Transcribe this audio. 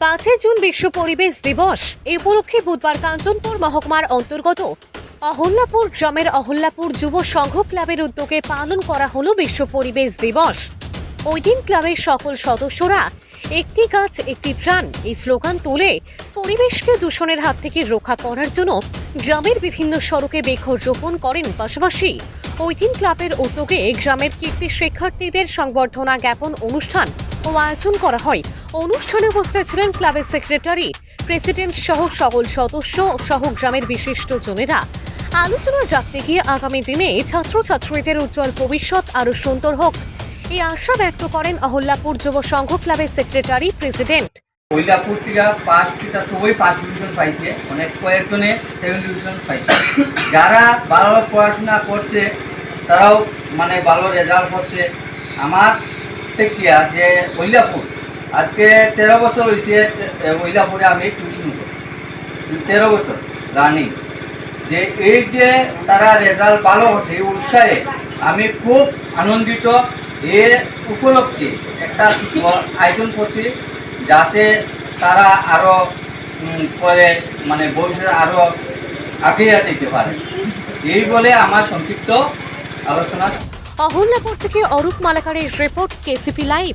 5 June বিশ্ব পরিবেশ দিবস। এই উপলক্ষে বুধবার কাঞ্চনপুর মহকুমার অন্তর্গত অহল্যাপুর গ্রামের অহল্যাপুর যুব সংঘ ক্লাবের উদ্যোগে পালন করা হলো বিশ্ব পরিবেশ দিবস। ওই দিন ক্লাবের সকল সদস্যরা একটি গাছ একটি প্রাণ এই স্লোগান তুলে পরিবেশকে দূষণের হাত থেকে রক্ষা করার জন্য গ্রামের বিভিন্ন সড়কে বৃক্ষরোপণ করেন। পাশাপাশি ওই দিন ক্লাবের উদ্যোগে গ্রামের কীর্তি শিক্ষার্থীদের সংবর্ধনা জ্ঞাপন অনুষ্ঠান ও আয়োজন করা হয়। অনুষ্ঠানে উপস্থিত ছিলেন ক্লাবের সেক্রেটারি, প্রেসিডেন্ট সহ সকল সদস্য সহ গ্রামের বিশিষ্টজনেরা। আলোচনা রাখতে গিয়ে আগামী দিনে ছাত্রছাত্রীদের উজ্জ্বল ভবিষ্যৎ আরও সুন্দর হোক এই আশা ব্যক্ত করেন অহল্যাপুর যুব সংঘ ক্লাবের সেক্রেটারি প্রেসিডেন্ট। অহল্যাপুর থেকে সবাই 5 ডিভিশন পাইছে, অনেক কয়েকজনে 7 ডিভিশন পাইছে। যারা ভালো পড়াশোনা করছে তারাও ভালো রেজাল্ট করছে। আমার থেকে যে অহল্যাপুর আজকে 13 বছর হয়েছে, অহল্যাপুরে আমি টিউশন করি, 13 বছর রানিং। যে এই যে তারা রেজাল্ট ভালো হচ্ছে এই উৎসাহে আমি খুব আনন্দিত। এর উপলক্ষে একটা আয়োজন করছি যাতে তারা আরও পরে ভবিষ্যতে আরও আগিয়ে যেতে পারে, এই বলে আমার সংক্ষিপ্ত আলোচনা। অহল্যাপুর থেকে অরূপ মালাকারের রিপোর্ট, কেসিপি লাইভ।